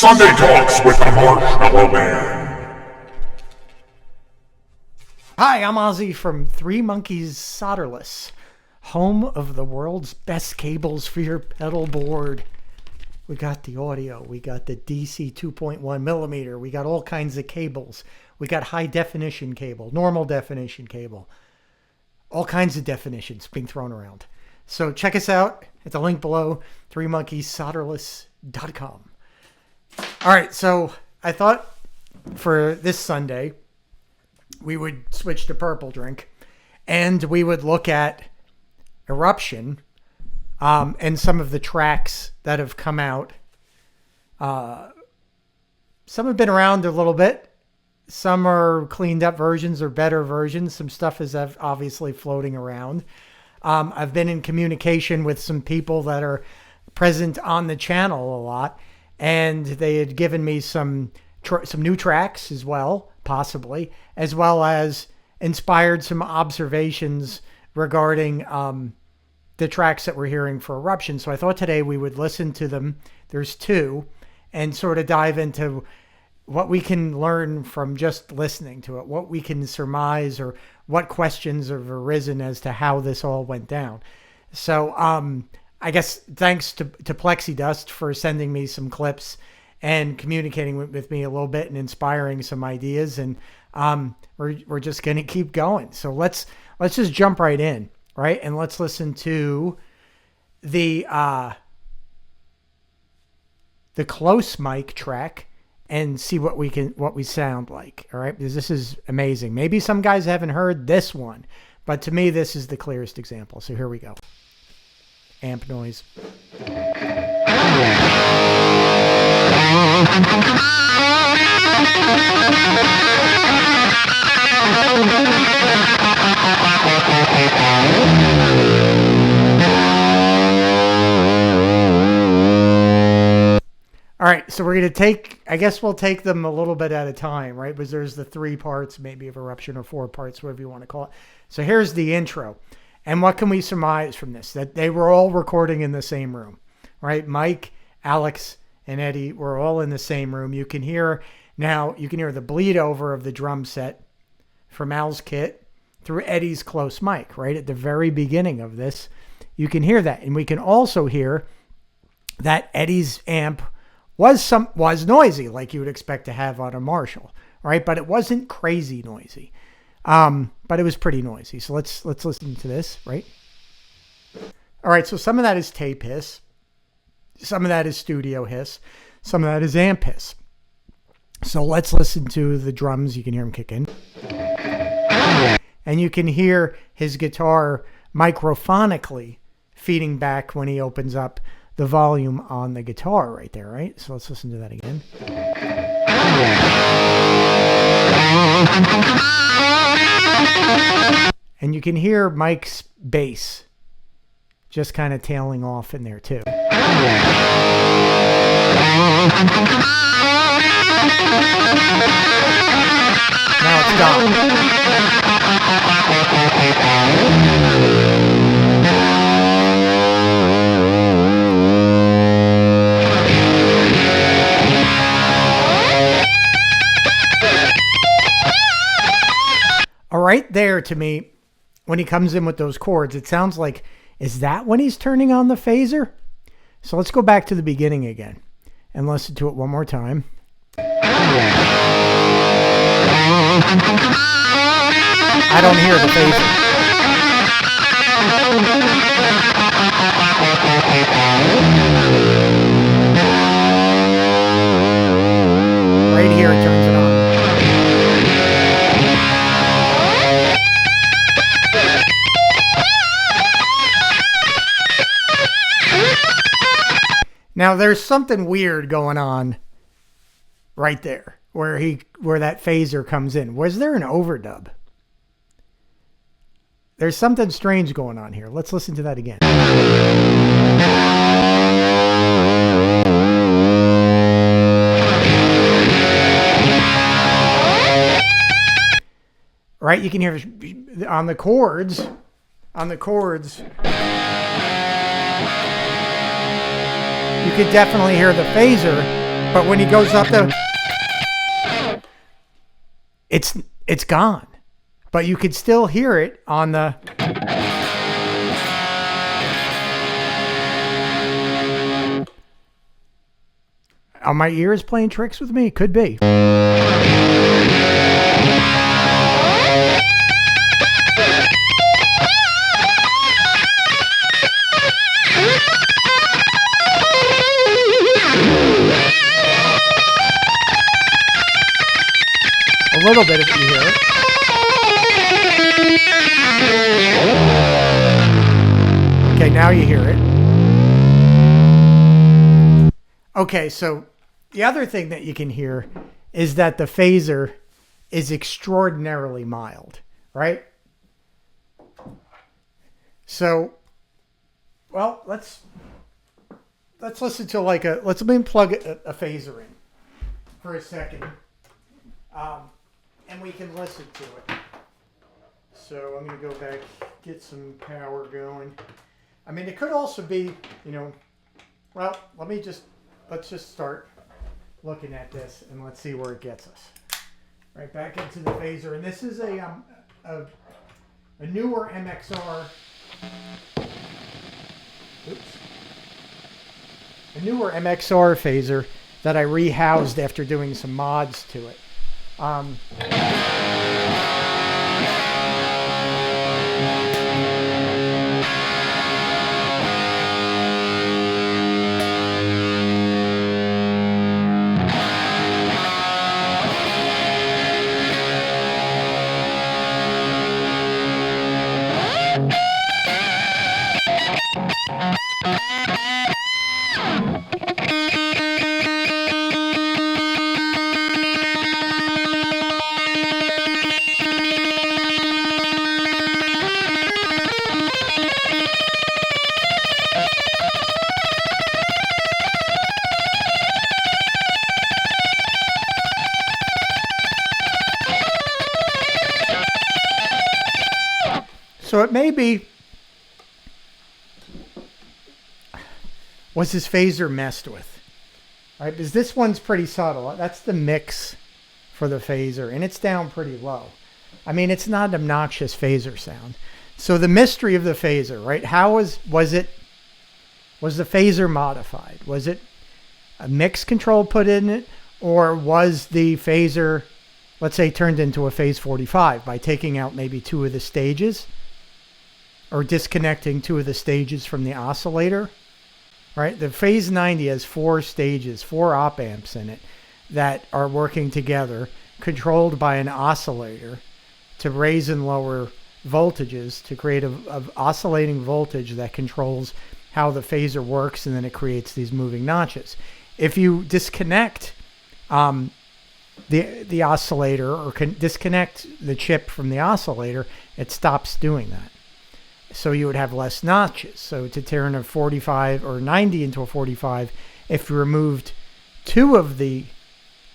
Sunday Talks with the Marshmallow Man. Hi, I'm Ossie from Three Monkeys Solderless, home of the world's best cables for your pedal board. We got the audio, we got the DC 2.1 millimeter, we got all kinds of cables. We got high definition cable, normal definition cable, all kinds of definitions being thrown around. So check us out at the link below, threemonkeyssolderless.com. All right, so I thought for this Sunday, we would switch to Purple Drink and we would look at Eruption and some of the tracks that have come out. Some have been around a little bit. Some are cleaned up versions or better versions. Some stuff is obviously floating around. I've been in communication with some people that are present on the channel a lot, and they had given me some new tracks as well, possibly, as well as inspired some observations regarding the tracks that we're hearing for Eruption. So I thought today we would listen to them. There's two, and sort of dive into what we can learn from just listening to it, what we can surmise, or what questions have arisen as to how this all went down. So I guess thanks to Plexidust for sending me some clips and communicating with me a little bit and inspiring some ideas. And we're just going to keep going. So let's just jump right in, right? And let's listen to the close mic track and see what we sound like. All right, because this is amazing. Maybe some guys haven't heard this one, but to me this is the clearest example. So here we go. Amp noise. All right, so we're going to I guess we'll take them a little bit at a time, right? Because there's the 3 parts, maybe of Eruption, or 4 parts, whatever you want to call it. So here's the intro. And what can we surmise from this? That they were all recording in the same room, right? Mike, Alex, and Eddie were all in the same room. You can hear the bleed over of the drum set from Al's kit through Eddie's close mic, right? At the very beginning of this, you can hear that. And we can also hear that Eddie's amp was noisy, like you would expect to have on a Marshall, right? But it wasn't crazy noisy. But it was pretty noisy. So let's listen to this, right? All right, so some of that is tape hiss. Some of that is studio hiss. Some of that is amp hiss. So let's listen to the drums. You can hear them kick in. And you can hear his guitar microphonically feeding back when he opens up the volume on the guitar right there, right? So let's listen to that again. And you can hear Mike's bass just kind of tailing off in there too. Now it's gone. Right there, to me, when he comes in with those chords, it sounds like, is that when he's turning on the phaser? So let's go back to the beginning again and listen to it one more time. I don't hear the phaser. Right here it turns it on. Now there's something weird going on right there where that phaser comes in. Was there an overdub? There's something strange going on here. Let's listen to that again. Right, you can hear on the chords. You could definitely hear the phaser But when he goes up to, it's gone. But you could still hear it on the. Are my ears playing tricks with me? Could be. A little bit if you hear it. Okay, now you hear it. Okay, so the other thing that you can hear is that the phaser is extraordinarily mild, right? So, well, let's listen to like let's plug a phaser in for a second. And we can listen to it. So I'm going to go back, get some power going. I mean, it could also be, well, let's just start looking at this and let's see where it gets us. Right back into the phaser. And this is a newer MXR. Oops. A newer MXR phaser that I rehoused after doing some mods to it. So it may be, was his phaser messed with? All right, because this one's pretty subtle. That's the mix for the phaser, and it's down pretty low. I mean, it's not an obnoxious phaser sound. So the mystery of the phaser, right? Was the phaser modified? Was it a mix control put in it, or was the phaser, let's say, turned into a phase 45 by taking out maybe two of the stages? Or disconnecting two of the stages from the oscillator, right? The phase 90 has 4 stages, 4 op amps in it that are working together, controlled by an oscillator to raise and lower voltages to create a oscillating voltage that controls how the phaser works, and then it creates these moving notches. If you disconnect the oscillator or disconnect the chip from the oscillator, it stops doing that. So you would have less notches. So to turn a 45 or 90 into a 45, if you removed 2 of the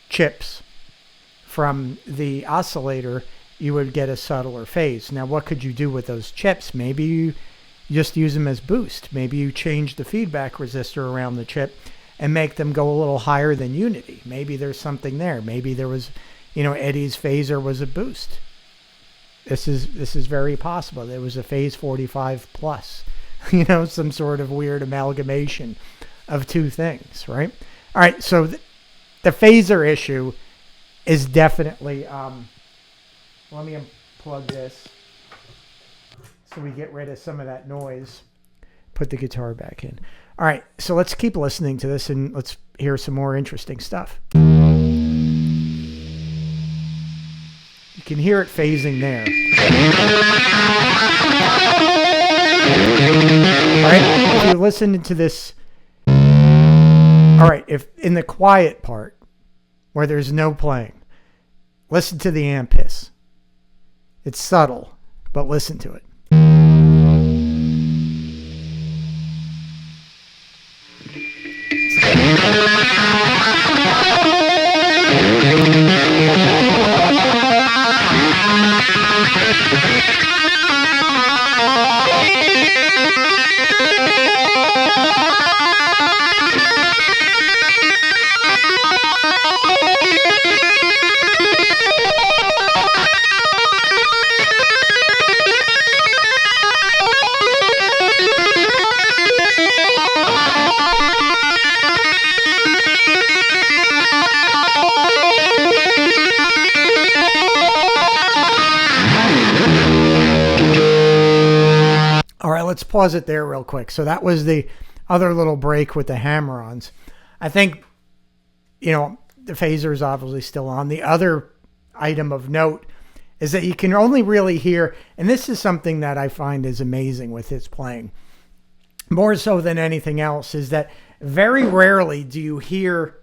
chips from the oscillator, you would get a subtler phase. Now, what could you do with those chips? Maybe you just use them as boost. Maybe you change the feedback resistor around the chip and make them go a little higher than unity. Maybe there's something there. Maybe there was, Eddie's phaser was a boost. This is very possible. There was a phase 45 plus, some sort of weird amalgamation of 2 things, right? All right, so the phaser issue is definitely, let me unplug this so we get rid of some of that noise. Put the guitar back in. All right, so let's keep listening to this and let's hear some more interesting stuff. You can hear it phasing there. All right, if you listen to this, all right, if in the quiet part where there's no playing, listen to the amp hiss. It's subtle, but listen to it. let's pause it there real quick. So that was the other little break with the hammer-ons. I think, the phaser is obviously still on. The other item of note is that you can only really hear, and this is something that I find is amazing with his playing, more so than anything else, is that very rarely do you hear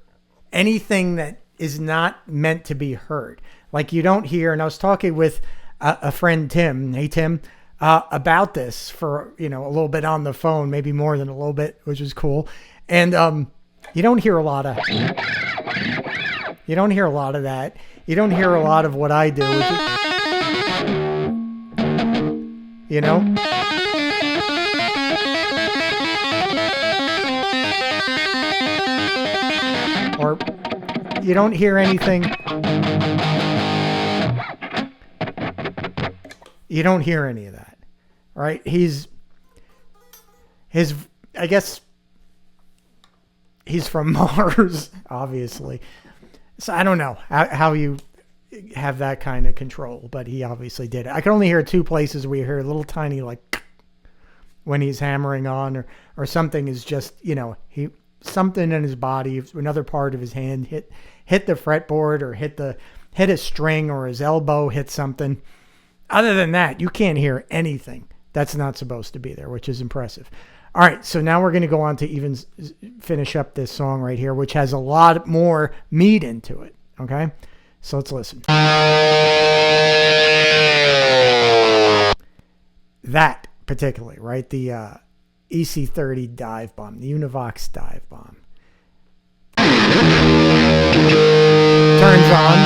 anything that is not meant to be heard. Like you don't hear, and I was talking with a friend, Tim, hey Tim, about this for, a little bit on the phone, maybe more than a little bit, which is cool. And you don't hear a lot of that. You don't hear a lot of what I do. Or you don't hear anything. You don't hear any of that, right? I guess he's from Mars, obviously. So I don't know how you have that kind of control, but he obviously did it. I can only hear two places where you hear a little tiny, like, when he's hammering on or something is just, something in his body, another part of his hand hit the fretboard or hit a string, or his elbow hit something. Other than that, you can't hear anything that's not supposed to be there, which is impressive. All right, so now we're going to go on to even finish up this song right here, which has a lot more meat into it, okay? So let's listen. That particularly, right? The EC30 dive bomb, the Univox dive bomb. Turns on.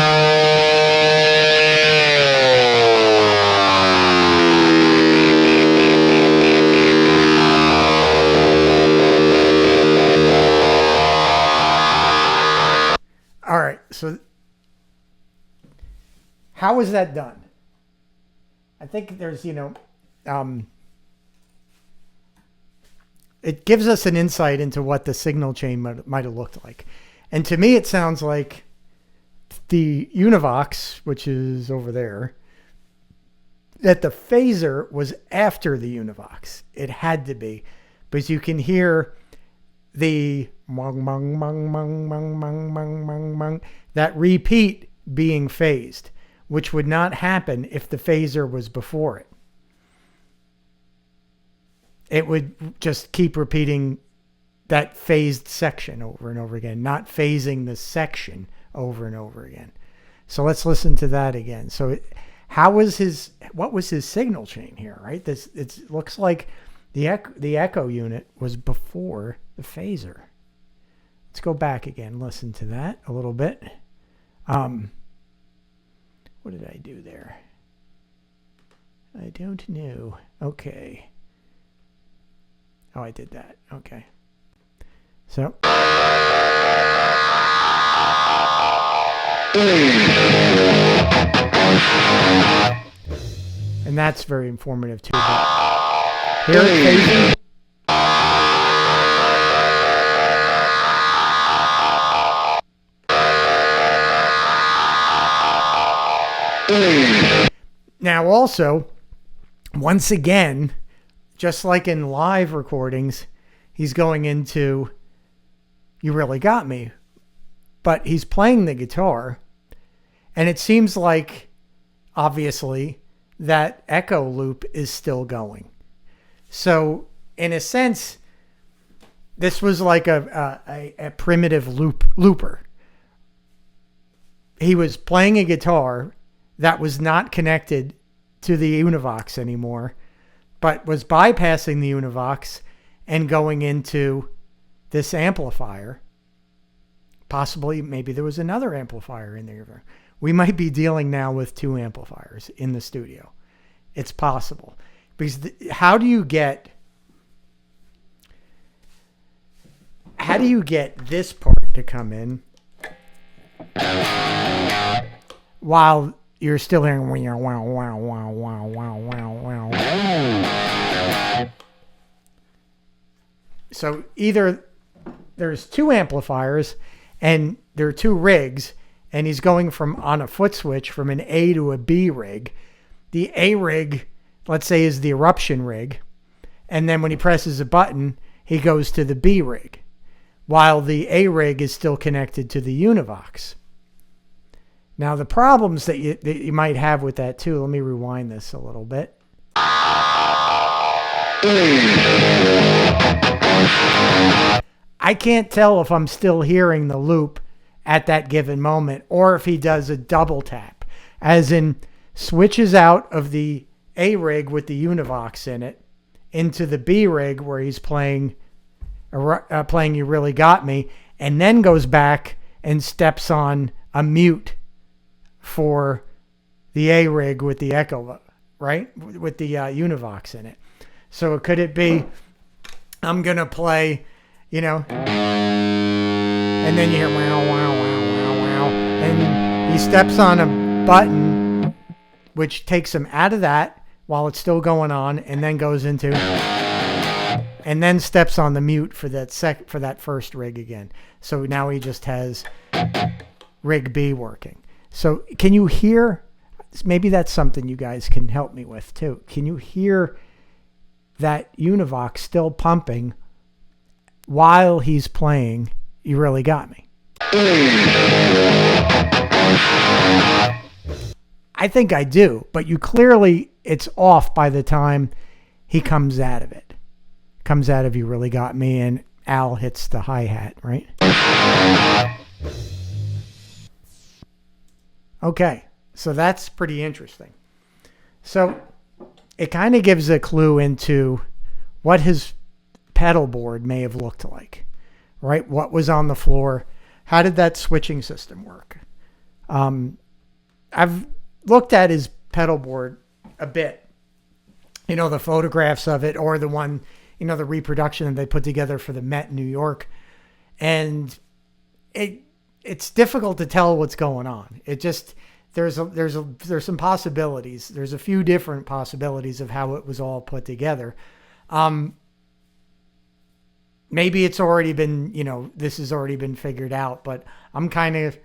All right, so how is that done? I think there's, it gives us an insight into what the signal chain might have looked like. And to me, it sounds like the Univox, which is over there, that the phaser was after the Univox. It had to be, because you can hear the mung, mung, mung, mung, mung, mung, mung, mung, mung, that repeat being phased, which would not happen if the phaser was before it. It would just keep repeating that phased section over and over again, not phasing the section over and over again. So let's listen to that again. So what was his signal chain here, right? It looks like the echo unit was before the phaser. Let's go back again, listen to that a little bit. What did I do there? I don't know. Okay. Oh, I did that. Okay. So. And that's very informative too. But here it phasing. Now also, once again, just like in live recordings, he's going into "You Really Got Me," but he's playing the guitar, and it seems like, obviously, that echo loop is still going. So, in a sense, this was like a primitive looper. He was playing a guitar that was not connected to the Univox anymore, but was bypassing the Univox and going into this amplifier. Possibly, maybe there was another amplifier in there. We might be dealing now with two amplifiers in the studio. It's possible. Because how do you get this part to come in while you're still hearing wow, wow, wow, wow, wow, wow, wow, wow. So either there's two amplifiers and there are two rigs, and he's going from on a foot switch from an A to a B rig. The A rig, let's say, is the Eruption rig, And then when he presses a button, he goes to the B rig, while the A rig is still connected to the Univox. Now, the problems that you might have with that too, let me rewind this a little bit. I can't tell if I'm still hearing the loop at that given moment or if he does a double tap, as in switches out of the A rig with the Univox in it into the B rig where he's playing You Really Got Me, and then goes back and steps on a mute for the A rig with the echo, right? With the Univox in it. So could it be, I'm going to play, and then you hear wow, wow, wow, wow, wow. And he steps on a button, which takes him out of that while it's still going on, and then goes into, and then steps on the mute for that first rig again. So now he just has rig B working. So can you hear, maybe that's something you guys can help me with too. Can you hear that Univox still pumping while he's playing You Really Got Me? I think I do, but it's off by the time he comes out of it. Comes out of You Really Got Me, and Al hits the hi-hat, right? Okay, so that's pretty interesting. So it kind of gives a clue into what his pedal board may have looked like, right? What was on the floor? How did that switching system work? I've looked at his pedal board a bit, the photographs of it, or the one, the reproduction that they put together for the Met in New York. And it's difficult to tell what's going on. It just, there's some possibilities. There's a few different possibilities of how it was all put together. Maybe it's already been, this has already been figured out, but I'm kind of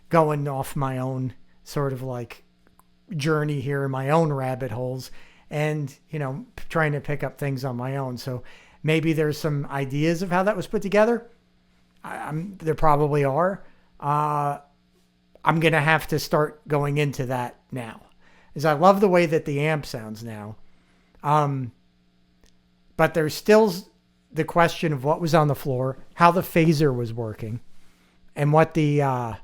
going off my own sort of like journey here in my own rabbit holes and, trying to pick up things on my own. So maybe there's some ideas of how that was put together. There probably are. I'm going to have to start going into that now, as I love the way that the amp sounds now. But there's still the question of what was on the floor, how the phaser was working, and what the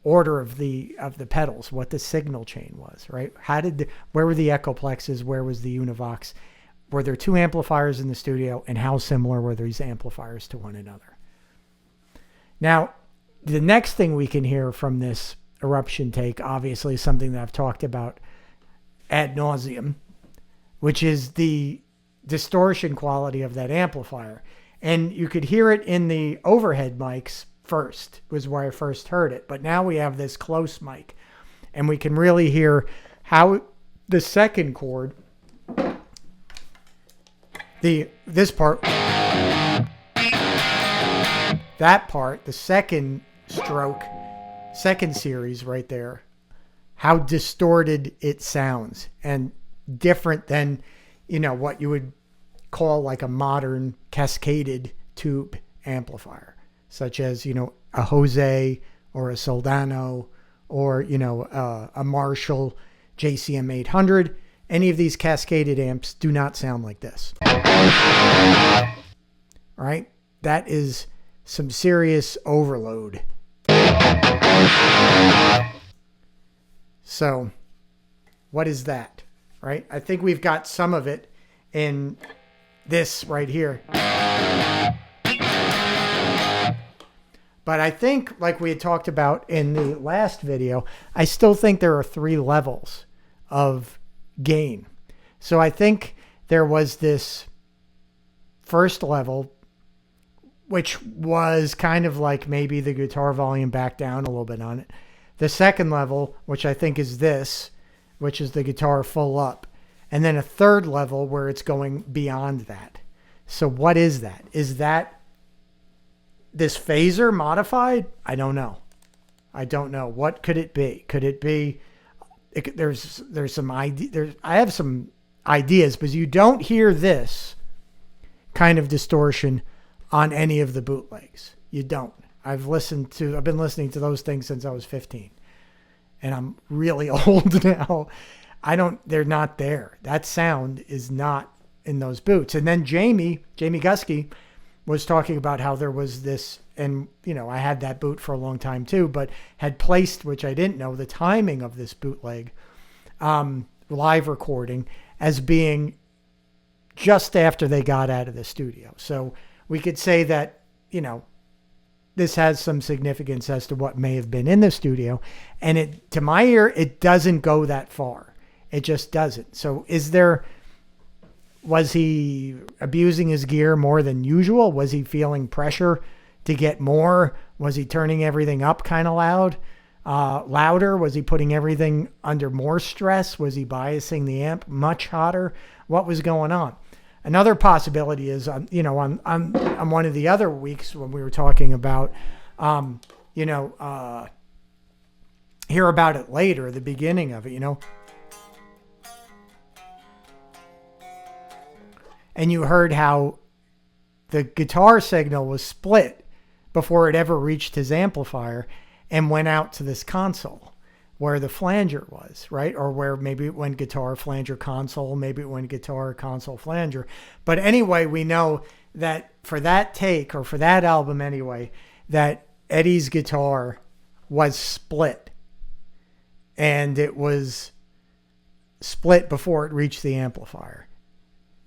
order of the pedals, what the signal chain was, right? Where were the Echoplexes? Where was the Univox? Were there two amplifiers in the studio, and how similar were these amplifiers to one another? Now, the next thing we can hear from this Eruption take, obviously, is something that I've talked about ad nauseum, which is the distortion quality of that amplifier. And you could hear it in the overhead mics first, was where I first heard it. But now we have this close mic, and we can really hear how the second chord, this part, that part, the second stroke, second series right there, how distorted it sounds, and different than, what you would call like a modern cascaded tube amplifier, such as, a Jose or a Soldano or, a Marshall JCM 800. Any of these cascaded amps do not sound like this. All right? That is some serious overload. So, what is that? Right? I think we've got some of it in this right here. But I think, like we had talked about in the last video, I still think there are 3 levels of gain. So I think there was this first level, which was kind of like maybe the guitar volume back down a little bit on it. The second level, which I think is this, which is the guitar full up. And then a third level where it's going beyond that. So what is that? Is that this phaser modified? I don't know. What could it be? Could it be? There's some idea. I have some ideas, but you don't hear this kind of distortion on any of the bootlegs. You don't. I've been listening to those things since I was 15. And I'm really old now. They're not there. That sound is not in those boots. And then Jamie Gusky was talking about how there was this, and I had that boot for a long time too, but had placed, which I didn't know, the timing of this bootleg live recording as being just after they got out of the studio. So we could say that, this has some significance as to what may have been in the studio. And to my ear, it doesn't go that far. It just doesn't. So was he abusing his gear more than usual? Was he feeling pressure to get more? Was he turning everything up kind of louder? Was he putting everything under more stress? Was he biasing the amp much hotter? What was going on? Another possibility is, on one of the other weeks when we were talking about, hear about it later, the beginning of it, and you heard how the guitar signal was split before it ever reached his amplifier and went out to this console where the flanger was, right? Or where maybe it went guitar, flanger, console, maybe it went guitar, console, flanger. But anyway, we know that for that take, or for that album anyway, that Eddie's guitar was split. And it was split before it reached the amplifier.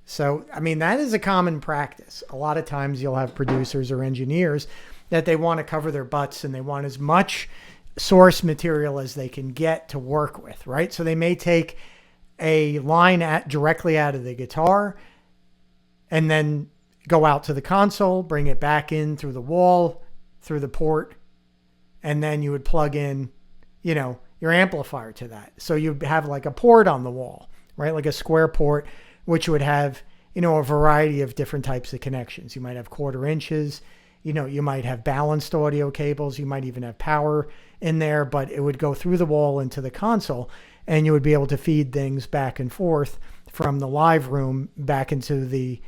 So, that is a common practice. A lot of times you'll have producers or engineers that they want to cover their butts and they want as much source material as they can get to work with, right? So they may take a line directly out of the guitar and then go out to the console, bring it back in through the wall, through the port, and then you would plug in, your amplifier to that. So you'd have like a port on the wall, right? Like a square port, which would have, a variety of different types of connections. You might have 1/4 inches, you might have balanced audio cables, you might even have power in there, but it would go through the wall into the console, and you would be able to feed things back and forth from the live room back into the,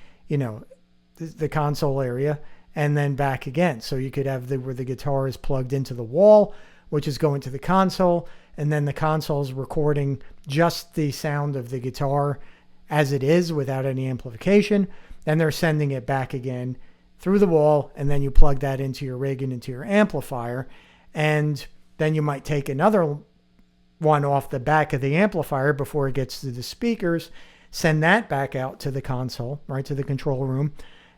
the console area, and then back again. So you could have where the guitar is plugged into the wall, which is going to the console, and then the console is recording just the sound of the guitar as it is without any amplification. Then they're sending it back again through the wall, and then you plug that into your rig and into your amplifier, and then you might take another one off the back of the amplifier before it gets to the speakers, send that back out to the console, right, to the control room,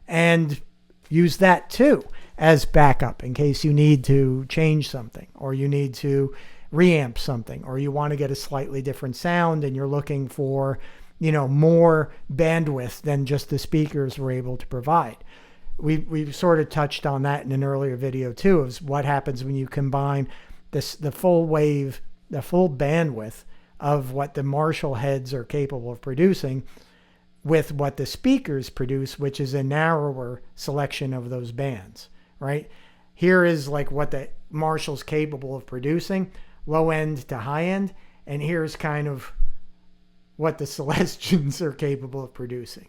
and use that too as backup in case you need to change something, or you need to reamp something, or you want to get a slightly different sound and you're looking for, more bandwidth than just the speakers were able to provide. We've sort of touched on that in an earlier video too, of what happens when you combine the full wave, the full bandwidth of what the Marshall heads are capable of producing with what the speakers produce, which is a narrower selection of those bands, right? Here is like what the Marshall's capable of producing, low end to high end, and here's kind of what the Celestians are capable of producing.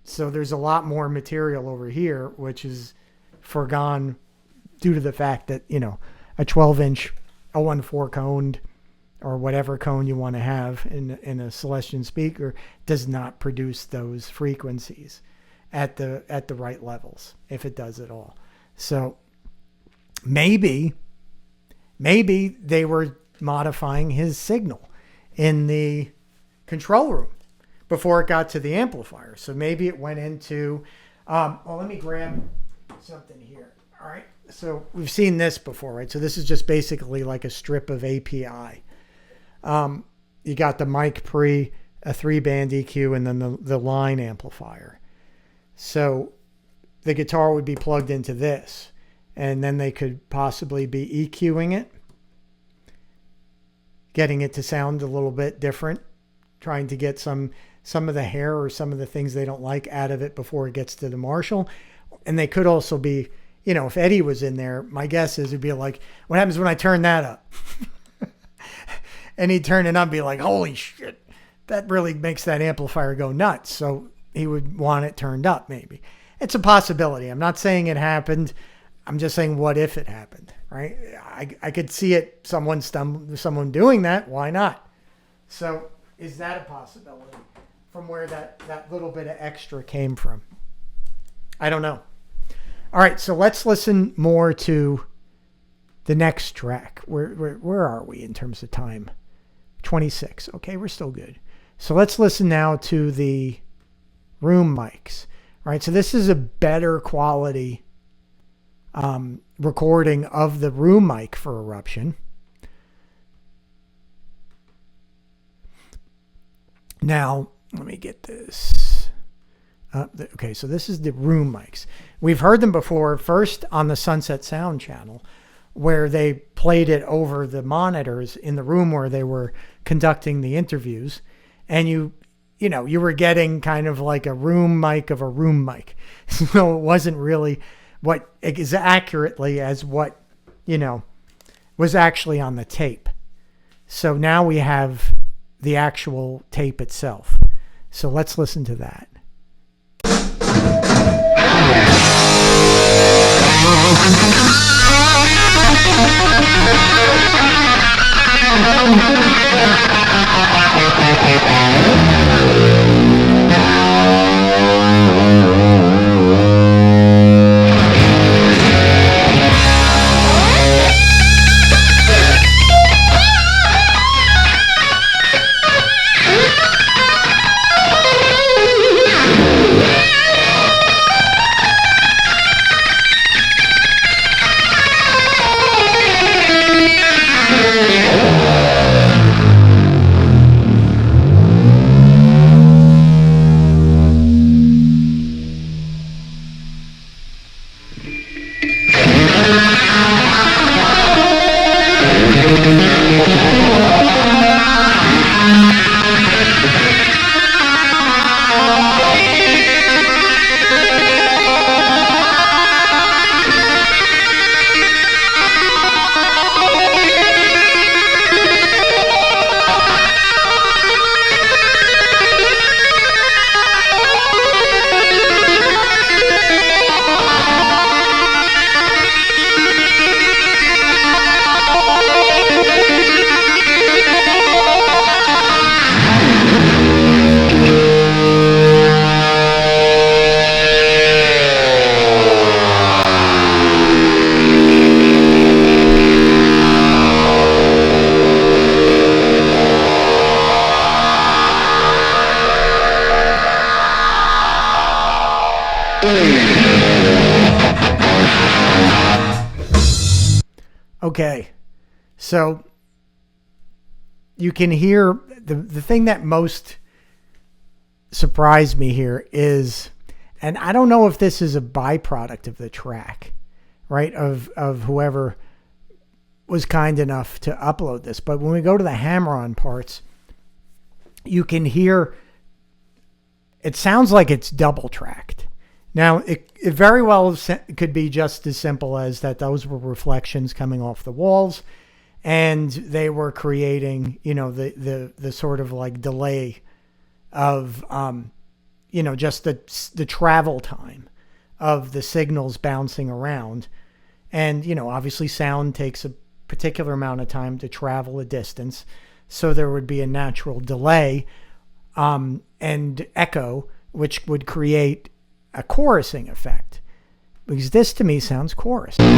So there's a lot more material over here, which is foregone due to the fact that, a 12-inch 014 coned or whatever cone you want to have in a Celestion speaker does not produce those frequencies at the right levels, if it does at all. So maybe they were modifying his signal in the control room before it got to the amplifier. So maybe it went into, let me grab something here. All right. So we've seen this before, right? So this is just basically like a strip of API. You got the mic pre, a 3-band EQ, and then the line amplifier. So the guitar would be plugged into this, and then they could possibly be EQing it, getting it to sound a little bit different, trying to get some of the hair or some of the things they don't like out of it before it gets to the Marshall. And they could also be, if Eddie was in there, my guess is it'd be like, what happens when I turn that up? And he'd turn it up and be like, holy shit, that really makes that amplifier go nuts. So, would want it turned up. Maybe it's a possibility. I'm not saying it happened. I'm just saying, what if it happened, right? I could see it. Someone doing that. Why not? So is that a possibility from where that little bit of extra came from? I don't know. All right, so let's listen more to the next track. Where are we in terms of time? 26. Okay, we're still good. So let's listen now to the room mics. All right, so this is a better quality recording of the room mic for Eruption. Now, let me get this. Okay, so this is the room mics. We've heard them before, first on the Sunset Sound channel, where they played it over the monitors in the room where they were conducting the interviews. And you were getting kind of like a room mic of a room mic. So it wasn't really what as accurately as what, was actually on the tape. So now we have the actual tape itself. So let's listen to that. Okay, so you can hear the thing that most surprised me here is, and I don't know if this is a byproduct of the track, right, of whoever was kind enough to upload this, but when we go to the hammer-on parts, you can hear, it sounds like it's double-tracked. Now, it very well could be just as simple as that those were reflections coming off the walls, and they were creating, the sort of like delay of, just the travel time of the signals bouncing around. And, obviously sound takes a particular amount of time to travel a distance, so there would be a natural delay and echo, which would create a chorusing effect, because this to me sounds chorus. Let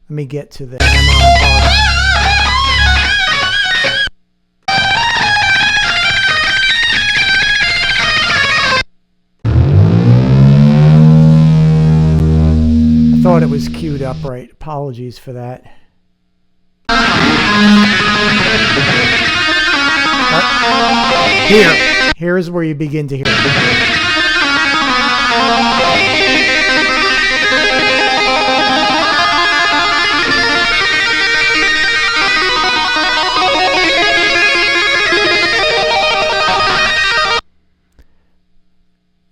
me get to the hammer-on part. I thought it was queued up right. Apologies for that. Here's where you begin to hear it.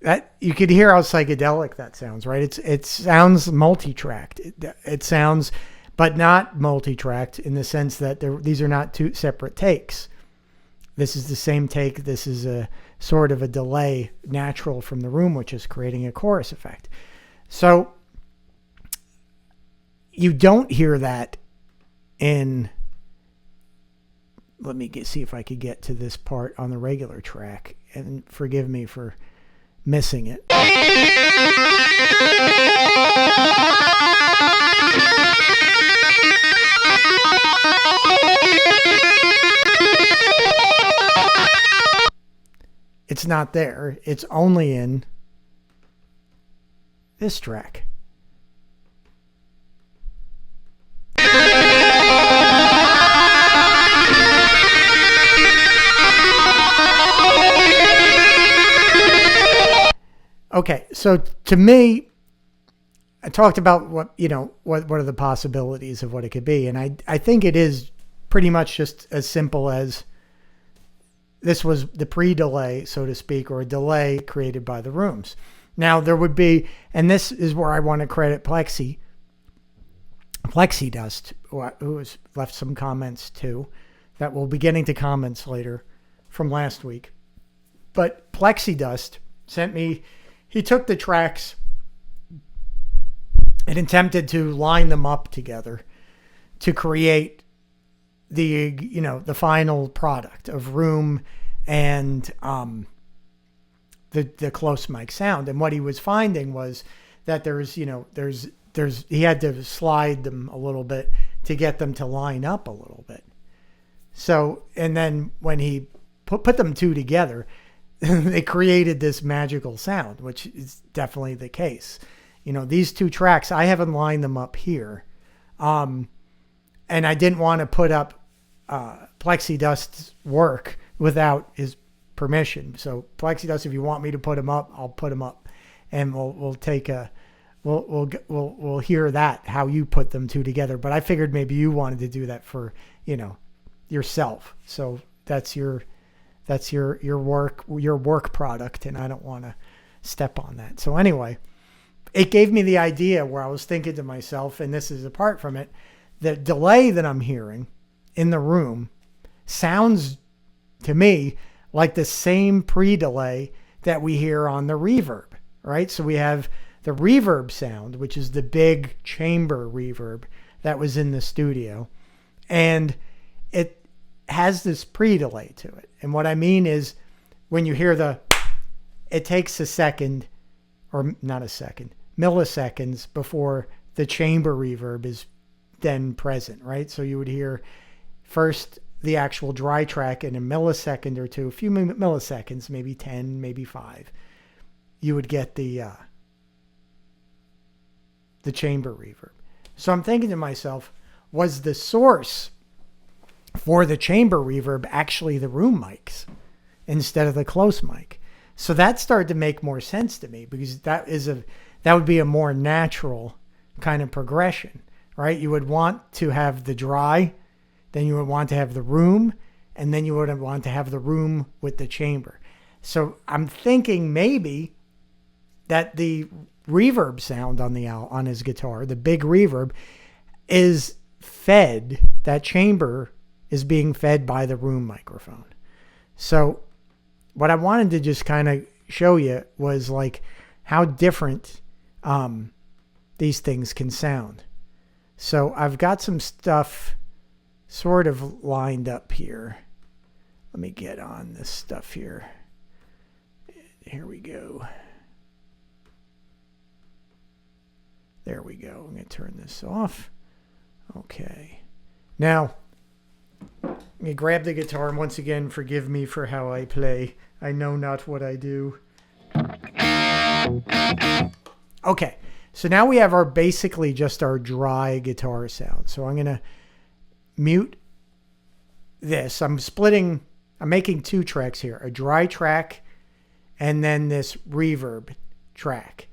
That you could hear how psychedelic that sounds, right? It sounds multi-tracked. It sounds, but not multi-tracked in the sense that these are not two separate takes. This is the same take. This is a sort of a delay natural from the room, which is creating a chorus effect. So you don't hear that in, let me see if I could get to this part on the regular track, and forgive me for missing it. It's not there. It's only in this track. Okay, so to me, I talked about what are the possibilities of what it could be, and I think it is pretty much just as simple as this was the pre-delay, so to speak, or a delay created by the rooms. Now there would be, and this is where I want to credit Plexi Dust, who has left some comments too, that we'll be getting to comments later from last week. But Plexi Dust sent me, he took the tracks and attempted to line them up together to create the final product of room and the close mic sound. And what he was finding was that there's he had to slide them a little bit to get them to line up a little bit. So, and then when he put them two together, they created this magical sound, which is definitely the case. These two tracks, I haven't lined them up here. And I didn't want to put up Plexi Dust's work without his permission. So Plexi Dust, if you want me to put them up, I'll put them up, and we'll hear that, how you put them two together. But I figured maybe you wanted to do that for yourself. So that's your work product, and I don't want to step on that. So anyway, it gave me the idea where I was thinking to myself, and this is apart from it, the delay that I'm hearing in the room sounds to me like the same pre-delay that we hear on the reverb, right? So we have the reverb sound, which is the big chamber reverb that was in the studio, and it has this pre-delay to it. And what I mean is, when you hear it takes a second, or not a second, milliseconds before the chamber reverb is then present, right? So you would hear first the actual dry track in a millisecond or two, a few milliseconds, maybe 10, maybe 5. You would get the chamber reverb. So I'm thinking to myself, was the source for the chamber reverb actually the room mics instead of the close mic? So that started to make more sense to me, because that would be a more natural kind of progression, right? You would want to have the dry, then you would want to have the room, and then you would want to have the room with the chamber. So I'm thinking maybe that the reverb sound on his guitar, the big reverb, is fed, that chamber is being fed by the room microphone. So what I wanted to just kind of show you was like how different these things can sound. So I've got some stuff sort of lined up here. Let me get on this stuff here. Here we go. There we go. I'm going to turn this off. Okay. Now, let me grab the guitar, and once again, forgive me for how I play. I know not what I do. Okay. So now we have basically just our dry guitar sound. So I'm going to mute this. I'm making two tracks here, a dry track and then this reverb track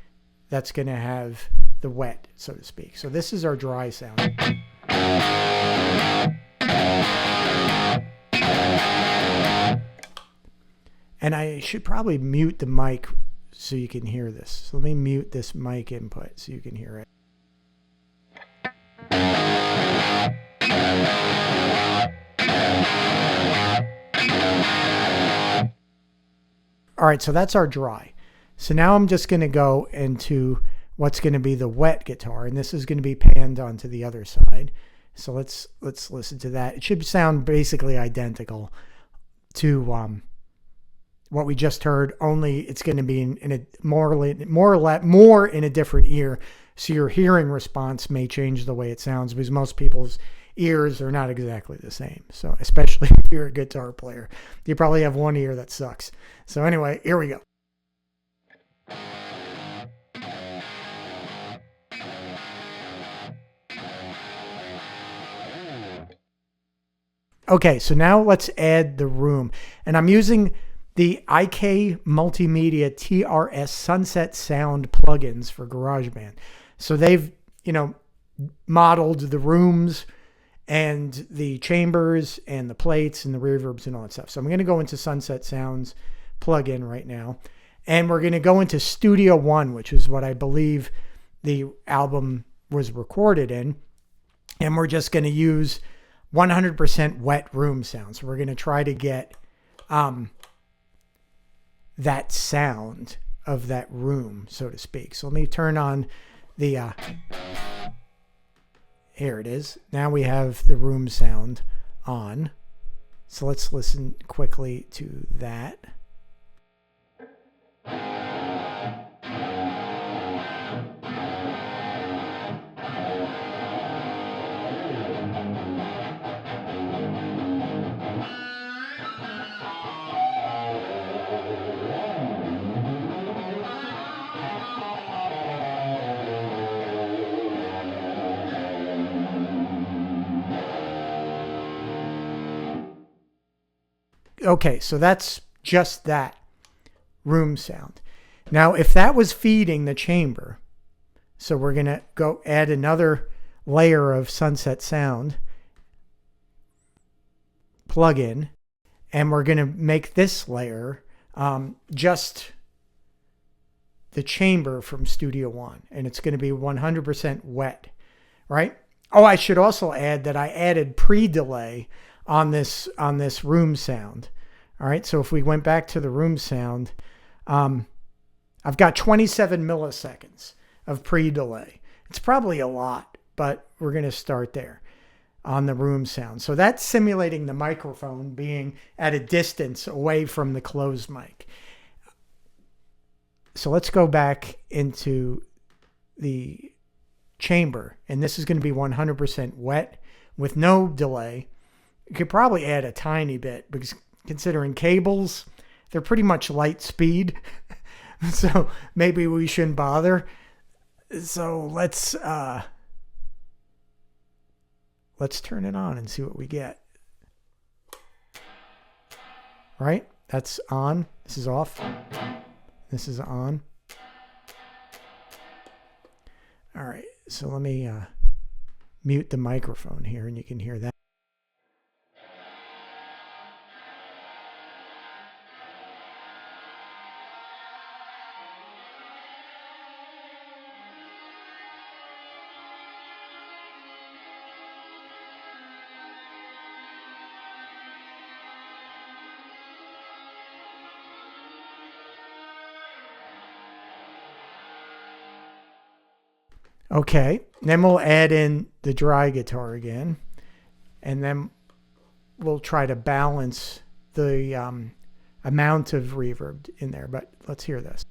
that's going to have the wet, so to speak. So this is our dry sound. And I should probably mute the mic so you can hear this. So let me mute this mic input so you can hear it. All right, so that's our dry. So now I'm just going to go into what's going to be the wet guitar, and this is going to be panned onto the other side. So let's listen to that. It should sound basically identical to what we just heard, only it's going to be in a more in a different ear. So your hearing response may change the way it sounds, because most people's ears are not exactly the same. So especially if you're a guitar player, you probably have one ear that sucks. So anyway, here we go. Okay, so now let's add the room. And I'm using the IK Multimedia TRS Sunset Sound plugins for GarageBand. So they've, modeled the rooms and the chambers and the plates and the reverbs and all that stuff. So I'm going to go into Sunset Sounds plugin right now. And we're going to go into Studio One, which is what I believe the album was recorded in. And we're just going to use 100% wet room sound. So we're going to try to get that sound of that room, so to speak. So let me turn on the... here it is. Now we have the room sound on. So let's listen quickly to that. Okay, so that's just that room sound. Now, if that was feeding the chamber, so we're going to go add another layer of Sunset Sound plugin, and we're going to make this layer just the chamber from Studio One, and it's going to be 100% wet, right? Oh, I should also add that I added pre-delay on this room sound. All right, so if we went back to the room sound, I've got 27 milliseconds of pre-delay. It's probably a lot, but we're going to start there on the room sound. So that's simulating the microphone being at a distance away from the closed mic. So let's go back into the chamber, and this is going to be 100% wet with no delay. You could probably add a tiny bit, because considering cables, they're pretty much light speed. So maybe we shouldn't bother. So let's turn it on and see what we get. Right? That's on. This is off. This is on. All right. So let me mute the microphone here, and you can hear that. Okay, then we'll add in the dry guitar again, and then we'll try to balance the amount of reverb in there, but let's hear this.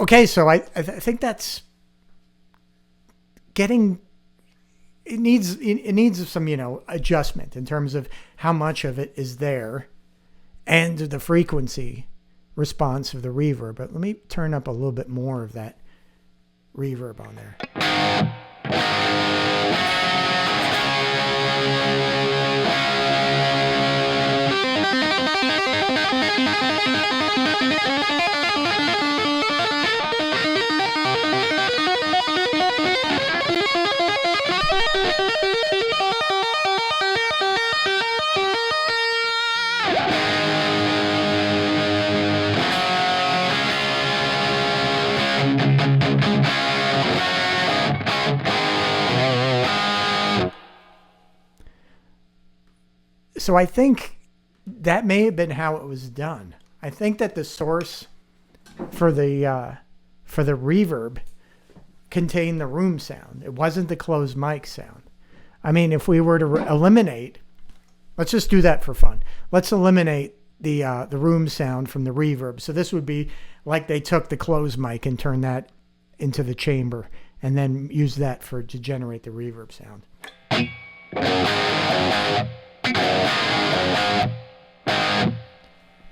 Okay, so I think that's getting, it needs some, adjustment in terms of how much of it is there and the frequency response of the reverb. But let me turn up a little bit more of that reverb on there. So I think that may have been how it was done. I think that the source for the reverb contained the room sound. It wasn't the closed mic sound. I mean, if we were to eliminate, let's just do that for fun. Let's eliminate the room sound from the reverb. So this would be like they took the closed mic and turned that into the chamber and then used that to generate the reverb sound.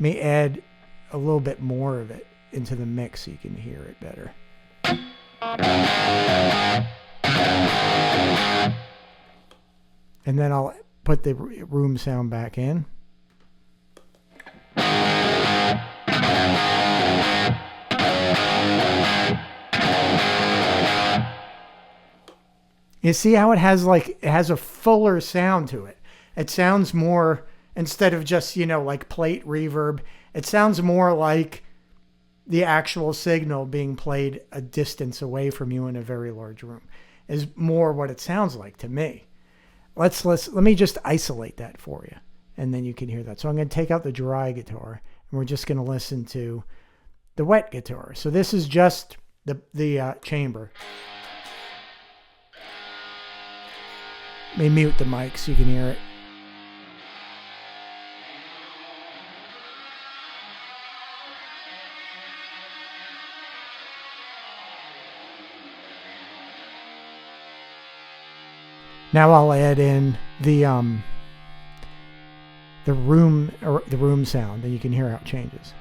Let me add a little bit more of it into the mix so you can hear it better. And then I'll put the room sound back in. You see how it has a fuller sound to it. It sounds more, instead of just, like plate reverb, it sounds more like the actual signal being played a distance away from you in a very large room is more what it sounds like to me. Let me just isolate that for you, and then you can hear that. So I'm going to take out the dry guitar, and we're just going to listen to the wet guitar. So this is just the chamber. Let me mute the mic so you can hear it. Now I'll add in the room sound, and you can hear how it changes.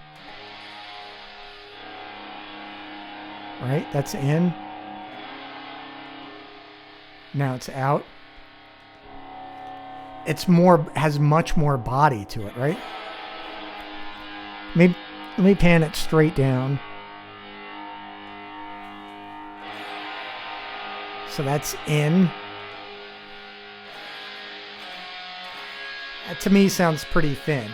All right, that's in. Now it's out. Has much more body to it, right? Let me pan it straight down. So that's in. That to me sounds pretty thin.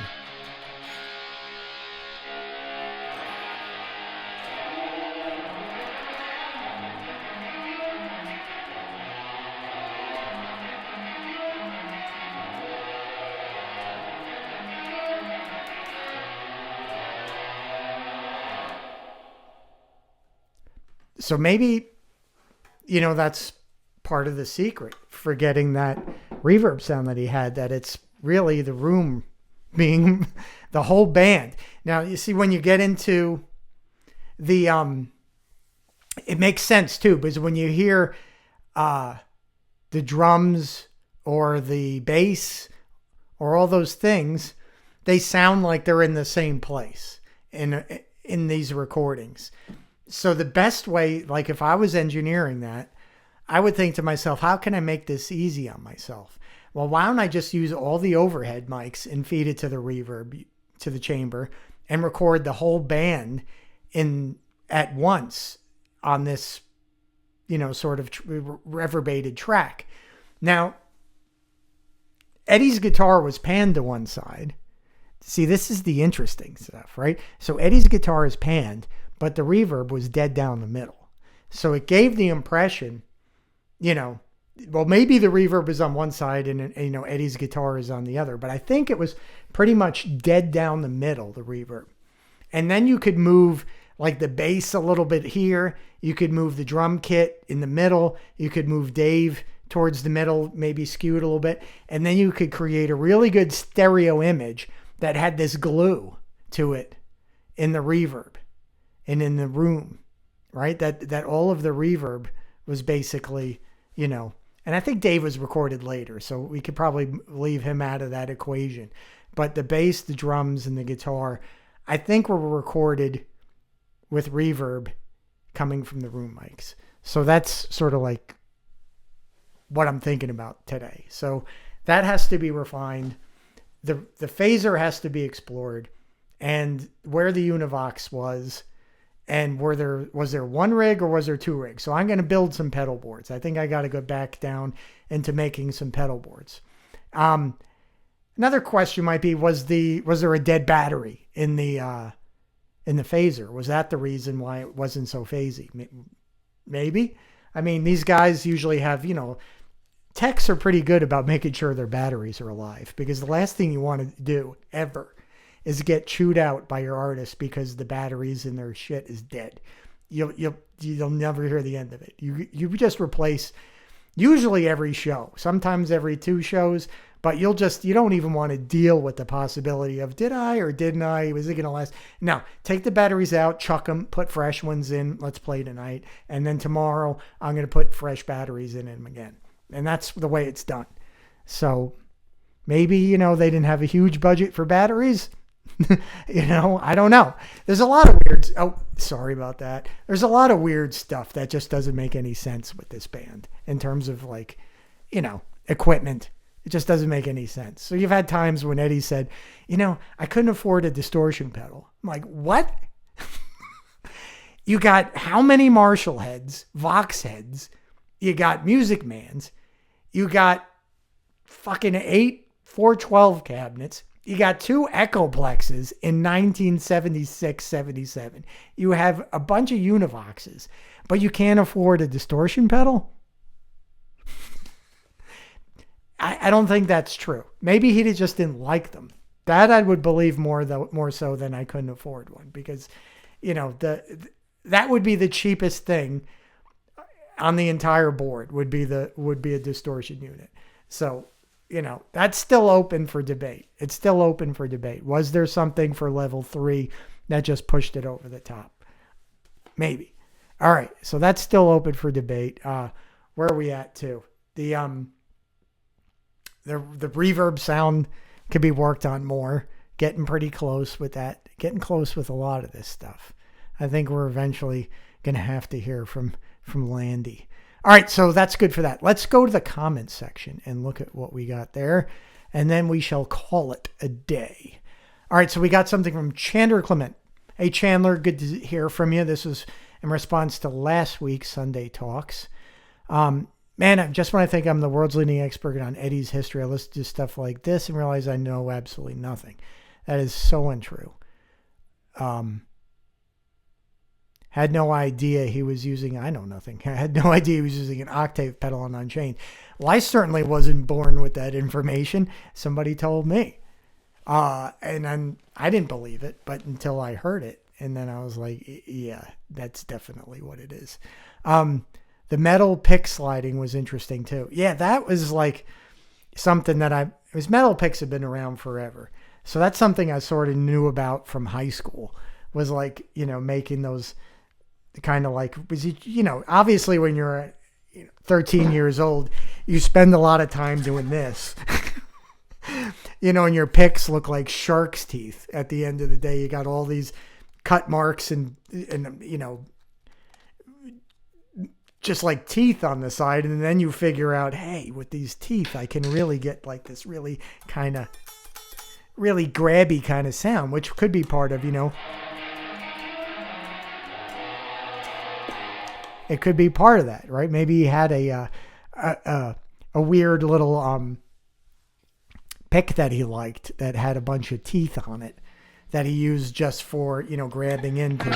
So maybe, that's part of the secret for getting that reverb sound that he had, that it's really the room being the whole band. Now, you see, when you get into the, it makes sense too, because when you hear the drums or the bass or all those things, they sound like they're in the same place in these recordings. So the best way, like if I was engineering that, I would think to myself, how can I make this easy on myself? Well, why don't I just use all the overhead mics and feed it to the reverb, to the chamber, and record the whole band at once on this, sort of reverberated track. Now, Eddie's guitar was panned to one side. See, this is the interesting stuff, right? So Eddie's guitar is panned, but the reverb was dead down the middle. So it gave the impression, well, maybe the reverb is on one side and Eddie's guitar is on the other, but I think it was pretty much dead down the middle, the reverb. And then you could move like the bass a little bit here. You could move the drum kit in the middle. You could move Dave towards the middle, maybe skew it a little bit. And then you could create a really good stereo image that had this glue to it in the reverb and in the room, right? That all of the reverb was basically, and I think Dave was recorded later, so we could probably leave him out of that equation. But the bass, the drums, and the guitar, I think were recorded with reverb coming from the room mics. So that's sort of like what I'm thinking about today. So that has to be refined. The phaser has to be explored, and where the Univox was, and was there one rig or was there two rigs? So I'm going to build some pedal boards. I think I got to go back down into making some pedal boards. Another question might be, was there a dead battery in the phaser? Was that the reason why it wasn't so phasey? Maybe. I mean, these guys usually have, techs are pretty good about making sure their batteries are alive, because the last thing you want to do ever is get chewed out by your artist because the batteries in their shit is dead. You'll never hear the end of it. You just replace usually every show, sometimes every 2 shows, but you don't even want to deal with the possibility of, did I or didn't I? Was it going to last? No, take the batteries out, chuck them, put fresh ones in. Let's play tonight. And then tomorrow I'm going to put fresh batteries in them again. And that's the way it's done. So maybe, they didn't have a huge budget for batteries. I don't know. There's a lot of weird. Oh, sorry about that. There's a lot of weird stuff that just doesn't make any sense with this band in terms of equipment. It just doesn't make any sense. So you've had times when Eddie said, I couldn't afford a distortion pedal. I'm like, what? You got how many Marshall heads, Vox heads? You got Music Mans. You got fucking 8 412 cabinets. You got 2 Echoplexes in 1976-77. You have a bunch of Univoxes, but you can't afford a distortion pedal? I don't think that's true. Maybe he just didn't like them. That I would believe more so than I couldn't afford one, because, that would be the cheapest thing on the entire board would be a distortion unit. So, that's still open for debate. It's still open for debate. Was there something for level 3 that just pushed it over the top? Maybe. All right. So that's still open for debate. Where are we at too? The reverb sound could be worked on more. Getting pretty close with that. Getting close with a lot of this stuff. I think we're eventually going to have to hear from Landy. All right, so that's good for that. Let's go to the comments section and look at what we got there, and then we shall call it a day. All right, so we got something from Chandler Clement. Hey, Chandler, good to hear from you. This was in response to last week's Sunday Talks. Man, just when I think I'm the world's leading expert on Eddie's history, I listen to stuff like this and realize I know absolutely nothing. That is so untrue. Had no idea he was using, I know nothing. I had no idea he was using an octave pedal on Unchained. Well, I certainly wasn't born with that information. Somebody told me. And then I didn't believe it, but until I heard it. And then I was like, yeah, that's definitely what it is. The metal pick sliding was interesting too. Yeah, that was like something that metal picks have been around forever. So that's something I sort of knew about from high school, was like, making those kind of like, obviously when you're 13 years old, you spend a lot of time doing this, and your picks look like shark's teeth at the end of the day. You got all these cut marks and just like teeth on the side. And then you figure out, hey, with these teeth, I can really get like this really grabby kind of sound, which could be part of, it could be part of that, right? Maybe he had a weird little pick that he liked that had a bunch of teeth on it that he used just for, grabbing into.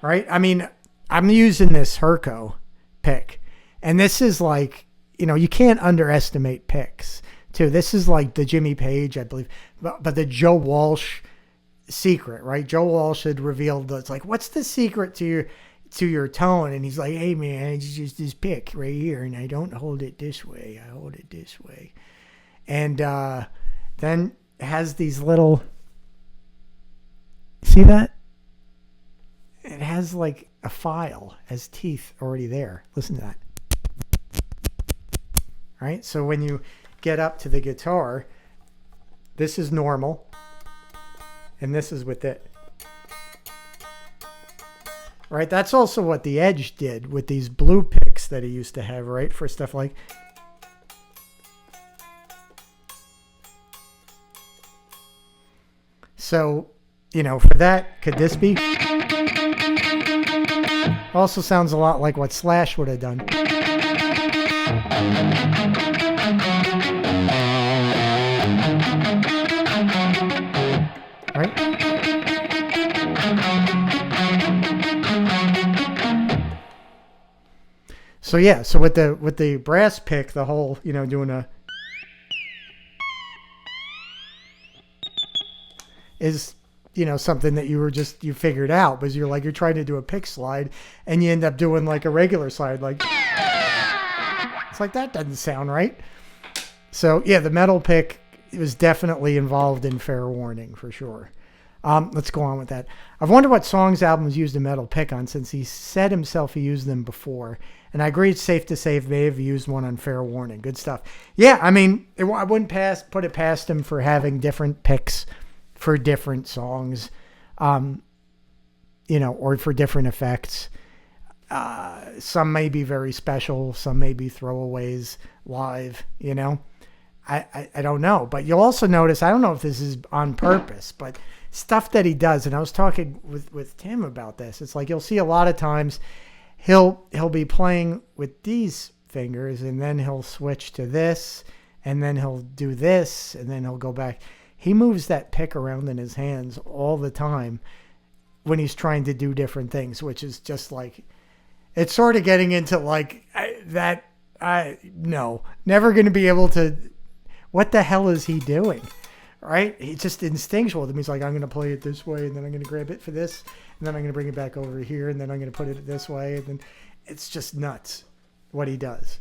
Right? I mean, I'm using this Herco pick, and this is like, you can't underestimate picks too. This is like the Jimmy Page, I believe, but the Joe Walsh secret, right? Joe Walsh had revealed, it's like, what's the secret to your tone? And he's like, hey man, I just use this pick right here, and I don't hold it this way, I hold it this way. And then it has these little, see that? It has like a file, has teeth already there. Listen to that. Right? So when you get up to the guitar, this is normal, and this is with it. right? That's also what the Edge did with these blue picks that he used to have, right? For stuff like... So, for that, could this be? Also sounds a lot like what Slash would have done. Right? So yeah, so with the brass pick, the whole, doing a is something that you figured out, because you're trying to do a pick slide and you end up doing like a regular slide, like it's like that doesn't sound right. So yeah, the metal pick was definitely involved in Fair Warning for sure. Let's go on with that. I've wondered what songs albums used a metal pick on, since he said himself he used them before. And I agree it's safe to say he may have used one on Fair Warning. Good stuff. Yeah, I mean, I wouldn't put it past him for having different picks for different songs, or for different effects. Some may be very special. Some may be throwaways live, I don't know. But you'll also notice, I don't know if this is on purpose, but stuff that he does, and I was talking with Tim about this, it's like you'll see a lot of times he'll be playing with these fingers, and then he'll switch to this, and then he'll do this, and then he'll go back. He moves that pick around in his hands all the time when he's trying to do different things, which is just like, it's sort of getting into like no, never going to be able to, what the hell is he doing? Right? It's just instinctual to him. He's like, I'm going to play it this way, and then I'm going to grab it for this, and then I'm going to bring it back over here, and then I'm going to put it this way. And then it's just nuts what he does.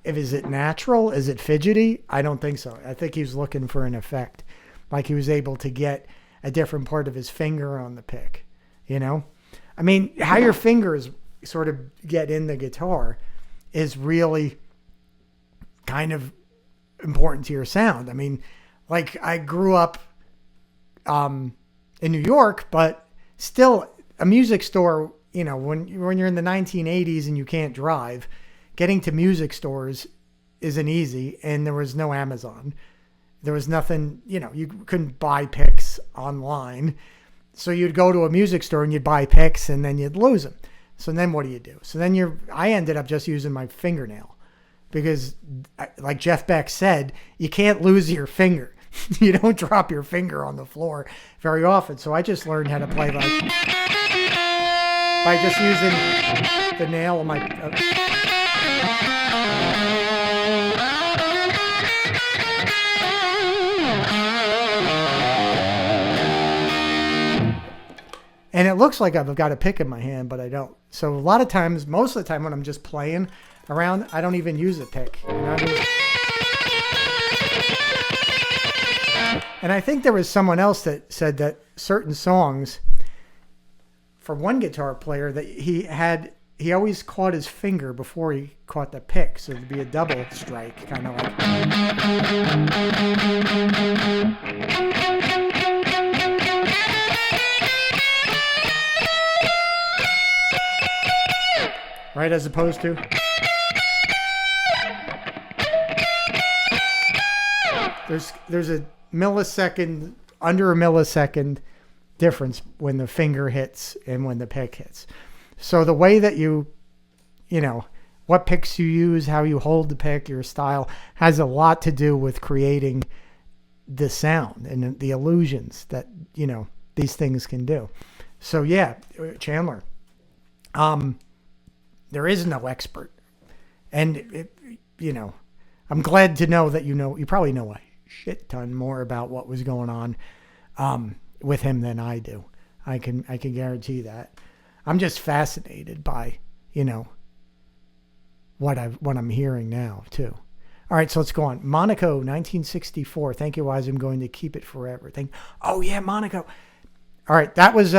Is it natural? Is it fidgety? I don't think so. I think he was looking for an effect. Like he was able to get a different part of his finger on the pick, I mean, how your fingers sort of get in the guitar is really kind of important to your sound. I mean, like I grew up in New York, but still a music store, when you're in the 1980s and you can't drive, getting to music stores isn't easy, and there was no Amazon. There was nothing, you couldn't buy picks online. So you'd go to a music store and you'd buy picks, and then you'd lose them. So then what do you do? So then I ended up just using my fingernail, because like Jeff Beck said, you can't lose your finger. You don't drop your finger on the floor very often. So I just learned how to play by just using the nail of my... And it looks like I've got a pick in my hand, but I don't. So a lot of times, most of the time when I'm just playing around, I don't even use a pick. And I think there was someone else that said that certain songs, for one guitar player, that he always caught his finger before he caught the pick. So it'd be a double strike, kind of like... Right, as opposed to... There's a millisecond, under a millisecond difference when the finger hits and when the pick hits. So the way that what picks you use, how you hold the pick, your style, has a lot to do with creating the sound and the illusions that, these things can do. So yeah, Chandler, there is no expert. And, I'm glad to know that you probably know a shit ton more about what was going on with him than I do. I can guarantee that. I'm just fascinated by, what I'm hearing now too. All right, so let's go on. Monaco, 1964. Thank you, Wise. I'm going to keep it forever. Oh yeah, Monaco. All right, that was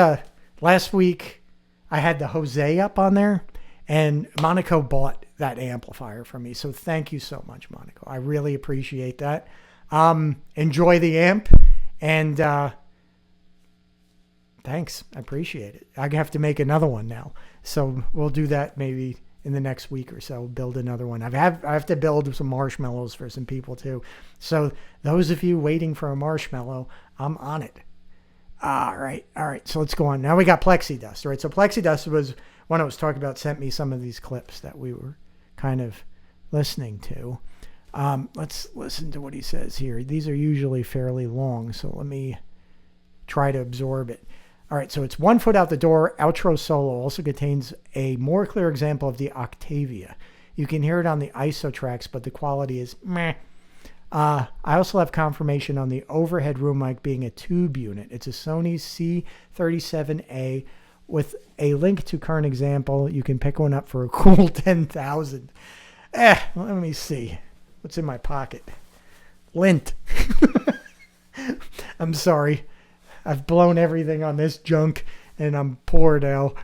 last week. I had the Jose up on there, and Monaco bought that amplifier for me. So thank you so much, Monaco. I really appreciate that. Enjoy the amp, and Thanks. I appreciate it. I have to make another one now. So we'll do that maybe in the next week or so. Build another one. I have to build some marshmallows for some people too. So those of you waiting for a marshmallow, I'm on it. All right. So let's go on. Now we got Plexidust. All right. So Plexidust was one I was talking about, sent me some of these clips that we were kind of listening to. Let's listen to what he says here. These are usually fairly long, so let me try to absorb it. All right, so it's 1 foot out the door. Outro solo also contains a more clear example of the Octavia. You can hear it on the ISO tracks, but the quality is meh. I also have confirmation on the overhead room mic being a tube unit. It's a Sony C37A with a link to current example. You can pick one up for a cool 10,000. Let me see. What's in my pocket? Lint. I'm sorry. I've blown everything on this junk and I'm poor now.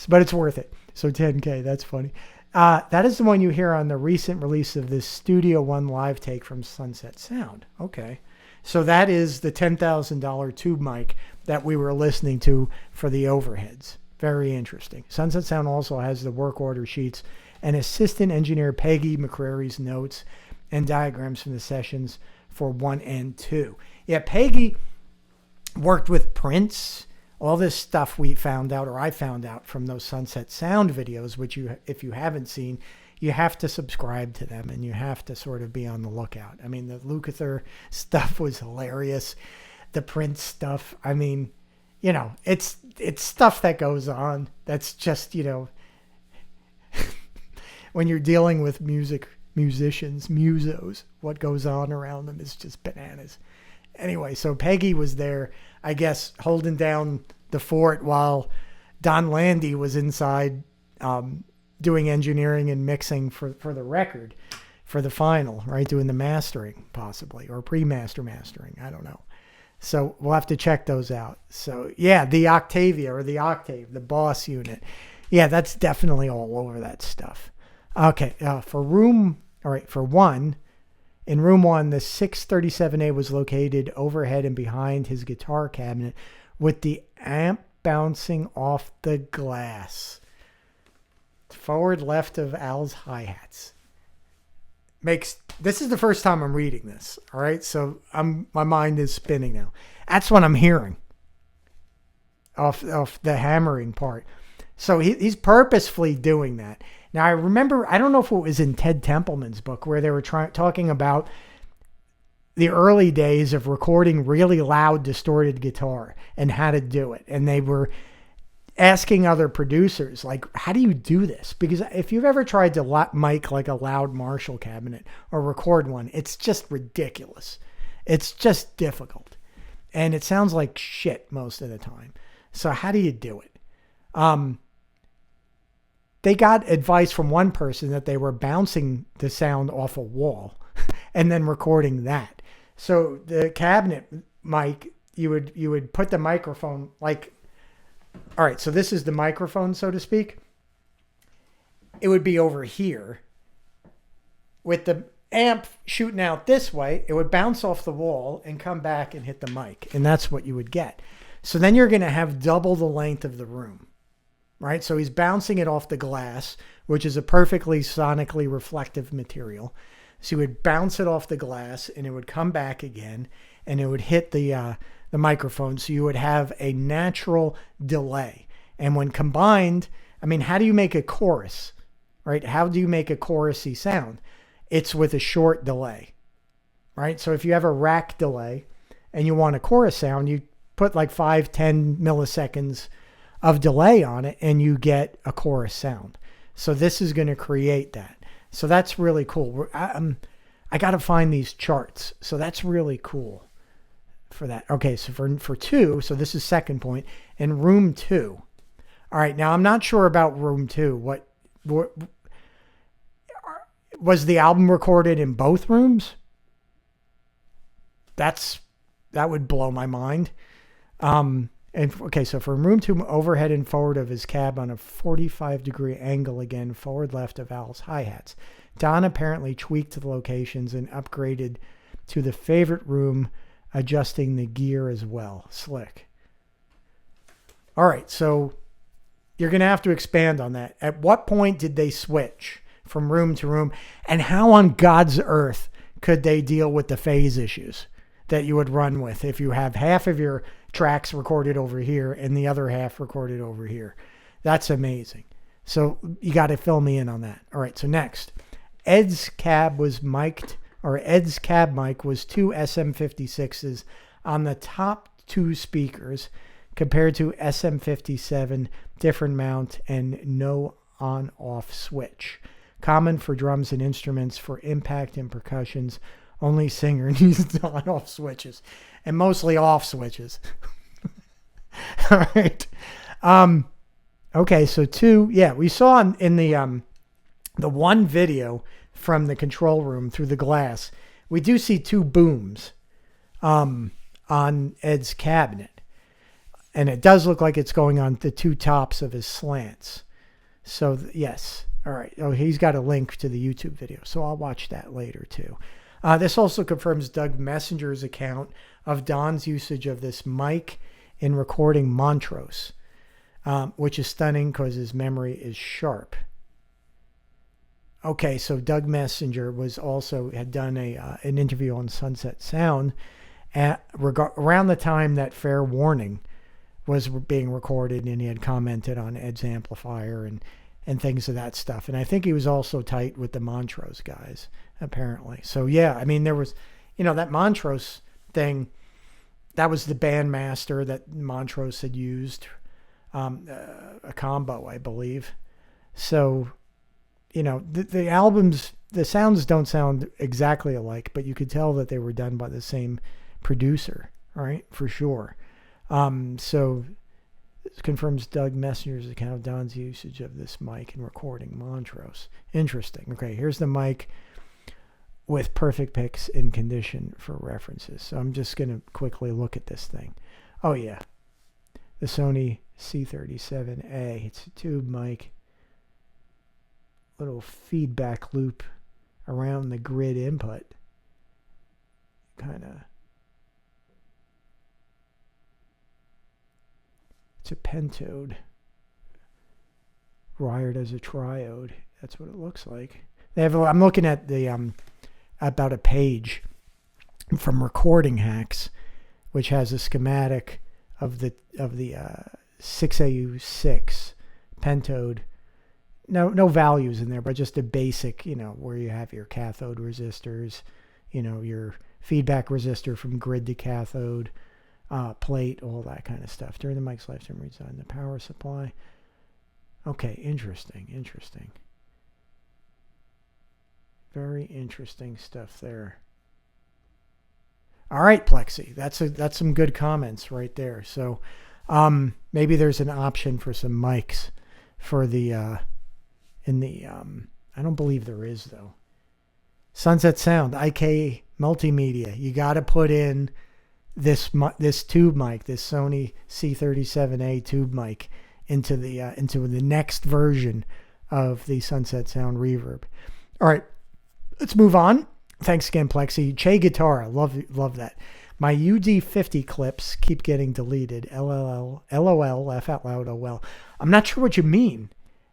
But it's worth it. So 10K, that's funny. That is the one you hear on the recent release of this Studio One live take from Sunset Sound. Okay. So that is the $10,000 tube mic that we were listening to for the overheads. Very interesting. Sunset Sound also has the work order sheets and assistant engineer Peggy McCrary's notes and diagrams from the sessions for 1 and 2. Yeah, Peggy worked with Prince. All this stuff we found out, or I found out from those Sunset Sound videos, which if you haven't seen, you have to subscribe to them and you have to sort of be on the lookout. I mean, the Lukather stuff was hilarious. The Prince stuff, I mean, you know, it's stuff that goes on. That's just, you know, when you're dealing with musicians, musos, what goes on around them is just bananas. Anyway, so Peggy was there, I guess, holding down the fort while Don Landy was inside doing engineering and mixing for the record, for the final, right? Doing the mastering, possibly, or pre-master mastering. I don't know. So we'll have to check those out. So, yeah, the Octavia or the Octave, the Boss unit. Yeah, that's definitely all over that stuff. Okay, for one, in room 1, the 637A was located overhead and behind his guitar cabinet with the amp bouncing off the glass. Forward left of Al's hi-hats. This is the first time I'm reading this, all right? So my mind is spinning now. That's what I'm hearing off the hammering part. So he's purposefully doing that. Now, I remember, I don't know if it was in Ted Templeman's book where they were talking about the early days of recording really loud, distorted guitar and how to do it. And they were asking other producers, like, how do you do this? Because if you've ever tried to mic like a loud Marshall cabinet or record one, it's just ridiculous. It's just difficult. And it sounds like shit most of the time. So how do you do it? They got advice from one person that they were bouncing the sound off a wall and then recording that. So the cabinet mic, you would put the microphone like, all right, so this is the microphone, so to speak. It would be over here with the amp shooting out this way. It would bounce off the wall and come back and hit the mic. And that's what you would get. So then you're going to have double the length of the room. Right? So he's bouncing it off the glass, which is a perfectly sonically reflective material. So he would bounce it off the glass and it would come back again and it would hit the microphone. So you would have a natural delay. And when combined, I mean, how do you make a chorus? Right? How do you make a chorusy sound? It's with a short delay. Right? So if you have a rack delay and you want a chorus sound, you put like 5-10 milliseconds of delay on it and you get a chorus sound. So this is going to create that. So that's really cool. I got to find these charts. So that's really cool for that. Okay, so for 2, so this is second point, in room 2. All right, now I'm not sure about room 2. What was the album recorded in both rooms? That would blow my mind. Okay, so for room 2, overhead and forward of his cab on a 45-degree angle again, forward left of Al's hi-hats. Don apparently tweaked the locations and upgraded to the favorite room, adjusting the gear as well. Slick. All right, so you're going to have to expand on that. At what point did they switch from room to room? And how on God's earth could they deal with the phase issues that you would run with if you have half of your tracks recorded over here and the other half recorded over here? That's amazing. So you got to fill me in on that. All right, so next. Ed's cab mic was two SM56s on the top two speakers compared to SM57, different mount and no on-off switch. Common for drums and instruments. For impact and percussions, only singer needs on-off switches, and mostly off switches. All right. Okay, so two. Yeah, we saw in the one video from the control room through the glass, we do see two booms on Ed's cabinet. And it does look like it's going on the two tops of his slants. So, yes. All right. Oh, he's got a link to the YouTube video, so I'll watch that later, too. This also confirms Doug Messenger's account of Don's usage of this mic in recording Montrose, which is stunning because his memory is sharp. Okay, so Doug Messenger had done an interview on Sunset Sound around the time that Fair Warning was being recorded, and he had commented on Ed's amplifier and things of that stuff. And I think he was also tight with the Montrose guys, apparently. So yeah, I mean, there was, that Montrose thing, that was the bandmaster that Montrose had used, a combo, I believe. So, the albums, the sounds don't sound exactly alike, but you could tell that they were done by the same producer, all right, for sure. So this confirms Doug Messenger's account of Don's usage of this mic in recording Montrose. Interesting. Okay, here's the mic with perfect picks in condition for references. So I'm just going to quickly look at this thing. Oh, yeah. The Sony C37A. It's a tube mic. Little feedback loop around the grid input. Kind of. It's a pentode wired as a triode. That's what it looks like. I'm looking at the about a page from Recording Hacks, which has a schematic of the 6AU6 pentode. No values in there, but just a basic, where you have your cathode resistors, your feedback resistor from grid to cathode. Plate, all that kind of stuff. During the mic's lifetime, redesign the power supply. Okay, interesting. Very interesting stuff there. All right, Plexi, that's some good comments right there. So, maybe there's an option for some mics for the I don't believe there is though. Sunset Sound, IK Multimedia. You got to put in this tube mic, this Sony C37A tube mic into the next version of the Sunset Sound Reverb. All right, let's move on. Thanks again, Plexi. Che Guitar, love that. My UD50 clips keep getting deleted. LOL, laugh out loud, oh well. I'm not sure what you mean,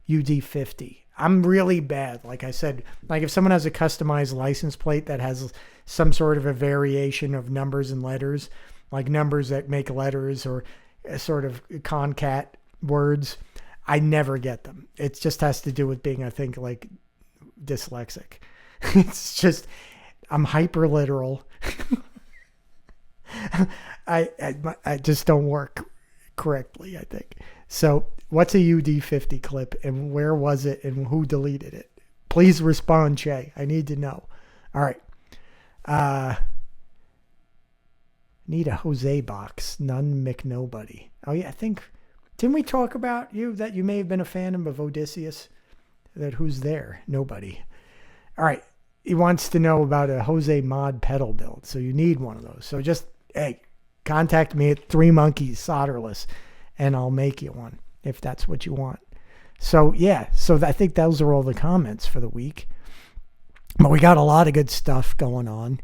UD50. I'm really bad. Like I said, like if someone has a customized license plate that has some sort of a variation of numbers and letters, like numbers that make letters or a sort of concat words, I never get them. It just has to do with being, I think, like dyslexic. It's just, I'm hyper literal. I just don't work correctly, I think. So what's a UD50 clip and where was it and who deleted it? Please respond, Che. I need to know. All right. Need a Jose box. None McNobody. Oh yeah, I think, didn't we talk about that you may have been a fan of Odysseus? That who's there? Nobody. All right. He wants to know about a Jose mod pedal build. So you need one of those. So just, hey, contact me at 3 Monkeys Solderless and I'll make you one if that's what you want. So yeah, so I think those are all the comments for the week. But we got a lot of good stuff going on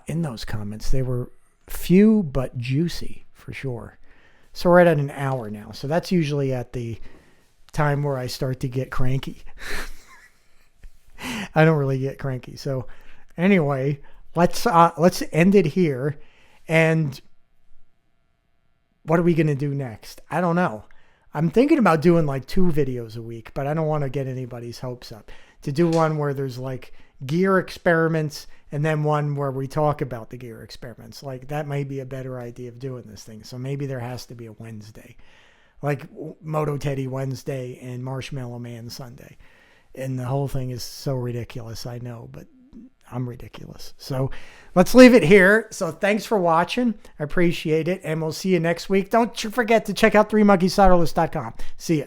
in those comments. They were few but juicy for sure. So we're at an hour now. So that's usually at the time where I start to get cranky. I don't really get cranky. So anyway, let's end it here. And what are we going to do next? I don't know. I'm thinking about doing like 2 videos a week, but I don't want to get anybody's hopes up. To do one where there's like gear experiments and then one where we talk about the gear experiments. Like that might be a better idea of doing this thing. So maybe there has to be a Wednesday, like Moto Teddy Wednesday and Marshmallow Man Sunday. And the whole thing is so ridiculous, I know, but I'm ridiculous. So let's leave it here. So thanks for watching. I appreciate it. And we'll see you next week. Don't you forget to check out 3monkeysolderless.com. See ya.